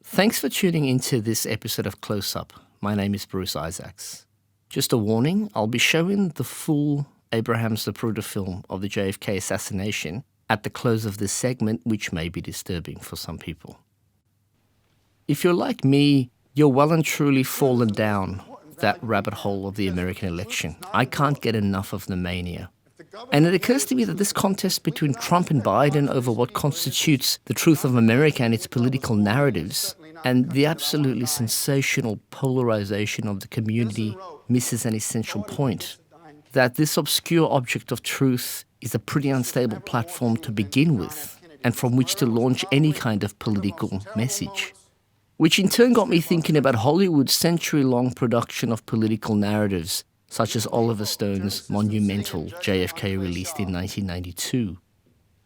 Thanks for tuning into this episode of Close Up. My name is Bruce Isaacs. Just a warning, I'll be showing the full Abraham Zapruder film of the JFK assassination at the close of this segment, which may be disturbing for some people. If you're like me, you're well and truly fallen down that rabbit hole of the American election. I can't get enough of the mania. And it occurs to me that this contest between Trump and Biden over what constitutes the truth of America and its political narratives, and the absolutely sensational polarization of the community, misses an essential point. That this obscure object of truth is a pretty unstable platform to begin with, and from which to launch any kind of political message. Which in turn got me thinking about Hollywood's century-long production of political narratives, such as Oliver Stone's monumental JFK, released in 1992.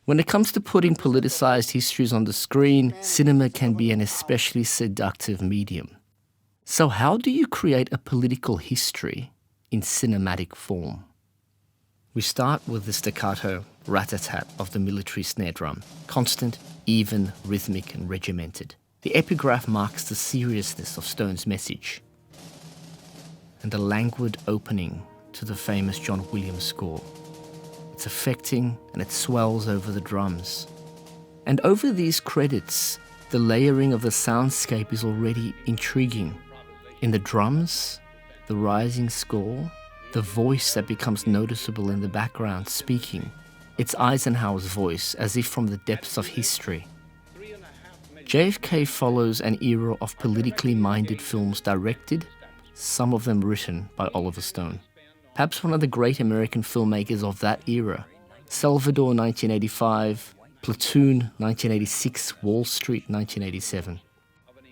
When it comes to putting politicized histories on the screen, cinema can be an especially seductive medium. So how do you create a political history in cinematic form? We start with the staccato rat-a-tat of the military snare drum, constant, even, rhythmic and regimented. The epigraph marks the seriousness of Stone's message, and the languid opening to the famous John Williams score. It's affecting and it swells over the drums. And over these credits, the layering of the soundscape is already intriguing. In the drums, the rising score, the voice that becomes noticeable in the background speaking. It's Eisenhower's voice, as if from the depths of history. JFK follows an era of politically minded films directed, some of them written by Oliver Stone. Perhaps one of the great American filmmakers of that era. Salvador 1985, Platoon 1986, Wall Street 1987.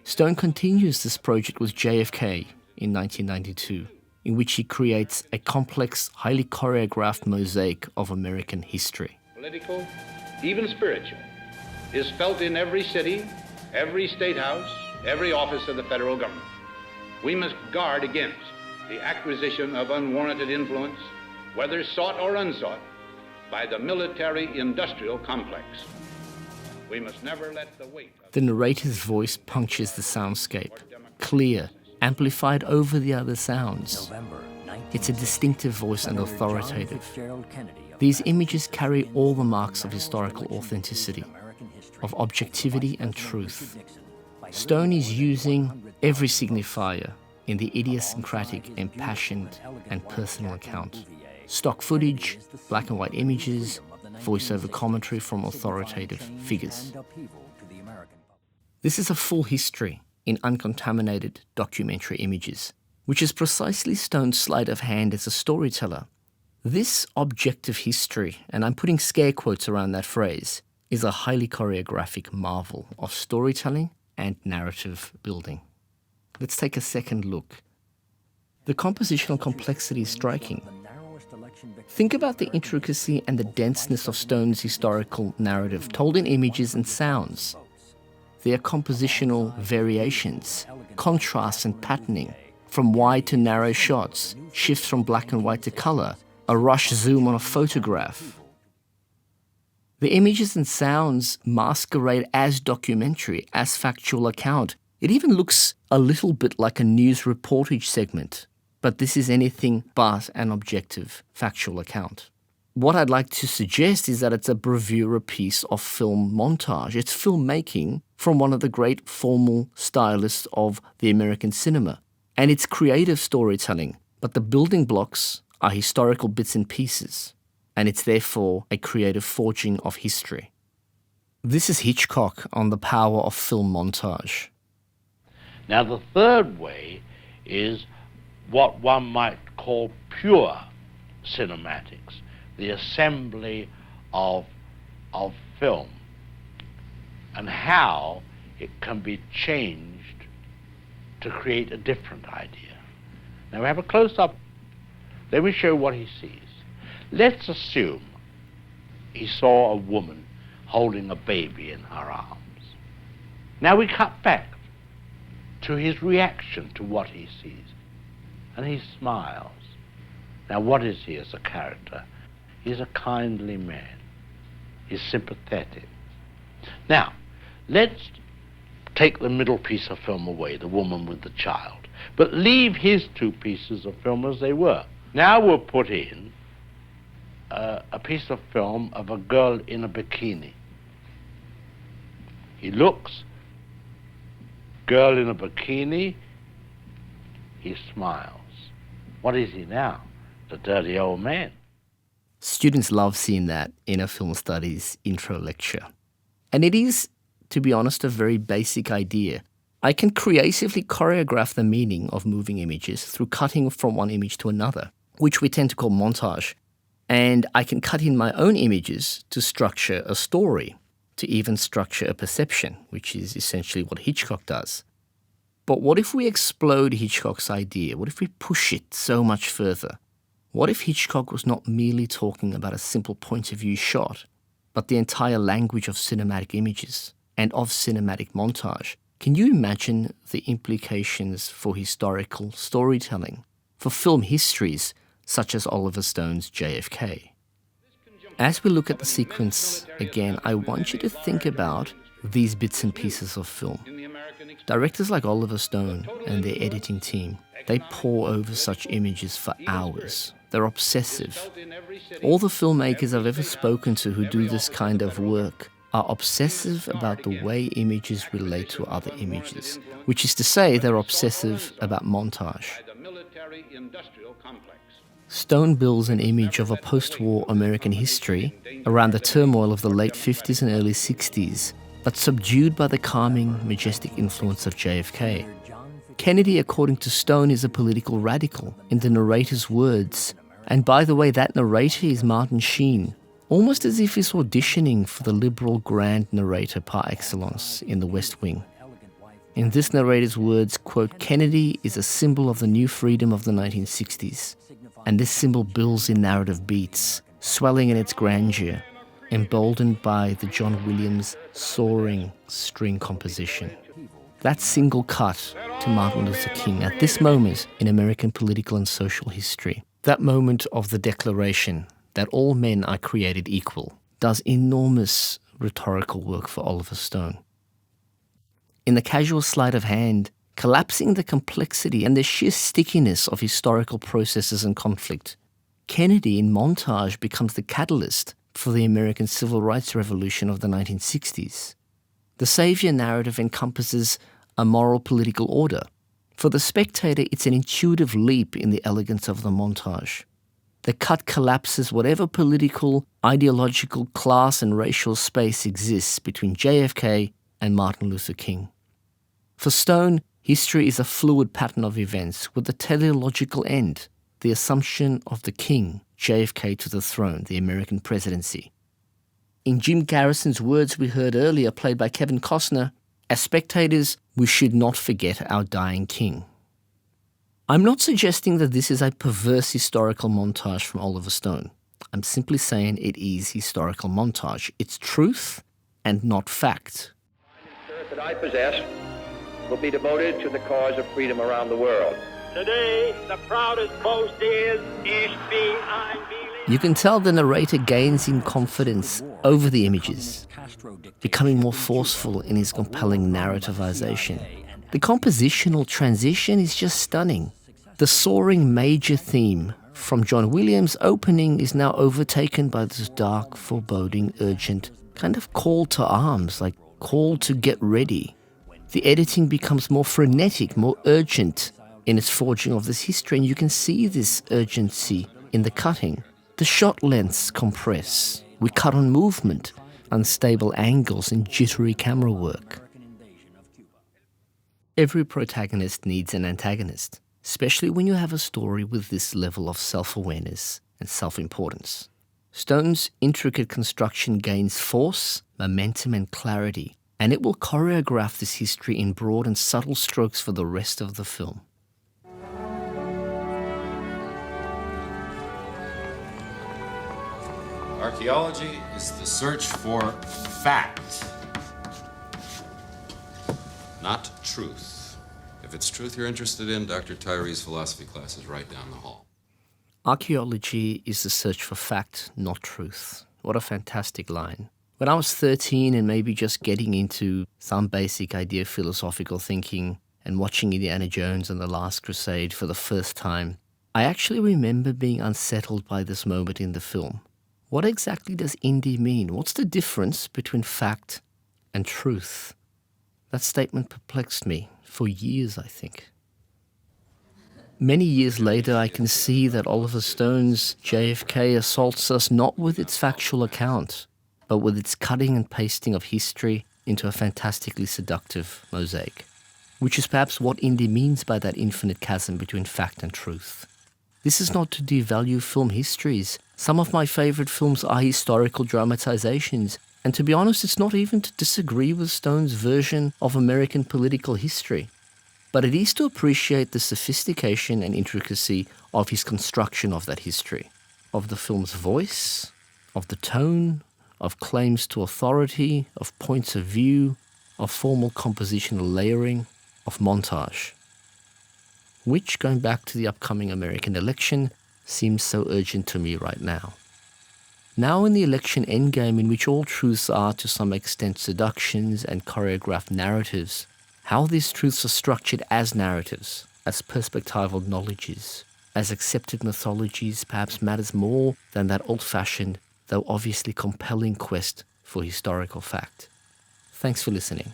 Stone continues this project with JFK in 1992, in which he creates a complex, highly choreographed mosaic of American history. Political, even spiritual, is felt in every city, every state house, every office of the federal government. We must guard against the acquisition of unwarranted influence, whether sought or unsought, by the military-industrial complex. We must never let the weight of... The narrator's voice punctures the soundscape, clear, amplified over the other sounds. It's a distinctive voice and authoritative. These images carry all the marks of historical authenticity, of objectivity and truth. Stone is using every signifier in the idiosyncratic, impassioned, and personal account. Stock footage, black and white images, voiceover commentary from authoritative figures. This is a full history in uncontaminated documentary images, which is precisely Stone's sleight of hand as a storyteller. This objective history, and I'm putting scare quotes around that phrase, is a highly choreographic marvel of storytelling and narrative building. Let's take a second look. The compositional complexity is striking. Think about the intricacy and the denseness of Stone's historical narrative, told in images and sounds. There are compositional variations, contrasts and patterning, from wide to narrow shots, shifts from black and white to color, a rush zoom on a photograph. The images and sounds masquerade as documentary, as factual account. It even looks a little bit like a news reportage segment, but this is anything but an objective, factual account. What I'd like to suggest is that it's a bravura piece of film montage. It's filmmaking from one of the great formal stylists of the American cinema. And it's creative storytelling, but the building blocks are historical bits and pieces. And it's therefore a creative forging of history. This is Hitchcock on the power of film montage. Now the third way is what one might call pure cinematics, the assembly of film, and how it can be changed to create a different idea. Now we have a close-up. Let me show what he sees. Let's assume he saw a woman holding a baby in her arms. Now we cut back to his reaction to what he sees, and he smiles. Now what is he as a character? He's a kindly man. He's sympathetic. Now, let's take the middle piece of film away, the woman with the child, but leave his two pieces of film as they were. Now we'll put in a piece of film of a girl in a bikini. He looks, girl in a bikini, he smiles. What is he now? The dirty old man. Students love seeing that in a film studies intro lecture. And it is, to be honest, a very basic idea. I can creatively choreograph the meaning of moving images through cutting from one image to another, which we tend to call montage. And I can cut in my own images to structure a story, to even structure a perception, which is essentially what Hitchcock does. But what if we explode Hitchcock's idea? What if we push it so much further? What if Hitchcock was not merely talking about a simple point of view shot, but the entire language of cinematic images and of cinematic montage? Can you imagine the implications for historical storytelling, for film histories such as Oliver Stone's JFK? As we look at the sequence again, I want you to think about these bits and pieces of film. Directors like Oliver Stone and their editing team, they pore over such images for hours. They're obsessive. All the filmmakers I've ever spoken to who do this kind of work are obsessive about the way images relate to other images, which is to say they're obsessive about montage. Stone builds an image of a post-war American history around the turmoil of the late 50s and early 60s, but subdued by the calming, majestic influence of JFK. Kennedy, according to Stone, is a political radical, in the narrator's words. And by the way, that narrator is Martin Sheen, almost as if he's auditioning for the liberal grand narrator par excellence in The West Wing. In this narrator's words, quote, "Kennedy is a symbol of the new freedom of the 1960s. And this symbol builds in narrative beats, swelling in its grandeur, emboldened by the John Williams soaring string composition." That single cut to Martin Luther King at this moment in American political and social history, that moment of the declaration that all men are created equal, does enormous rhetorical work for Oliver Stone. In the casual sleight of hand, collapsing the complexity and the sheer stickiness of historical processes and conflict, Kennedy in montage becomes the catalyst for the American Civil Rights Revolution of the 1960s. The savior narrative encompasses a moral political order. For the spectator, it's an intuitive leap in the elegance of the montage. The cut collapses whatever political, ideological, class and racial space exists between JFK and Martin Luther King. For Stone, history is a fluid pattern of events with a teleological end, the assumption of the king, JFK, to the throne, the American presidency. In Jim Garrison's words we heard earlier, played by Kevin Costner, as spectators, we should not forget our dying king. I'm not suggesting that this is a perverse historical montage from Oliver Stone. I'm simply saying it is historical montage. It's truth and not fact. The spirit that I possess will be devoted to the cause of freedom around the world. Today, the proudest boast is, Ich bin ein Berliner. You can tell the narrator gains in confidence over the images, becoming more forceful in his compelling narrativization. The compositional transition is just stunning. The soaring major theme from John Williams' opening is now overtaken by this dark, foreboding, urgent kind of call to arms, like call to get ready. The editing becomes more frenetic, more urgent in its forging of this history, and you can see this urgency in the cutting. The shot lengths compress. We cut on movement, unstable angles, and jittery camera work. Every protagonist needs an antagonist, especially when you have a story with this level of self-awareness and self-importance. Stone's intricate construction gains force, momentum, and clarity, and it will choreograph this history in broad and subtle strokes for the rest of the film. Archaeology is the search for fact, not truth. If it's truth you're interested in, Dr. Tyree's philosophy class is right down the hall. Archaeology is the search for fact, not truth. What a fantastic line. When I was 13 and maybe just getting into some basic idea of philosophical thinking and watching Indiana Jones and the Last Crusade for the first time, I actually remember being unsettled by this moment in the film. What exactly does Indy mean? What's the difference between fact and truth? That statement perplexed me for years, I think. Many years later, I can see that Oliver Stone's JFK assaults us not with its factual account, but with its cutting and pasting of history into a fantastically seductive mosaic, which is perhaps what Indy means by that infinite chasm between fact and truth. This is not to devalue film histories. Some of my favorite films are historical dramatizations, and to be honest, it's not even to disagree with Stone's version of American political history, but it is to appreciate the sophistication and intricacy of his construction of that history, of the film's voice, of the tone, of claims to authority, of points of view, of formal compositional layering, of montage, which, going back to the upcoming American election, seems so urgent to me right now. Now in the election endgame, in which all truths are to some extent seductions and choreographed narratives, how these truths are structured as narratives, as perspectival knowledges, as accepted mythologies perhaps matters more than that old-fashioned, though obviously compelling quest for historical fact. Thanks for listening.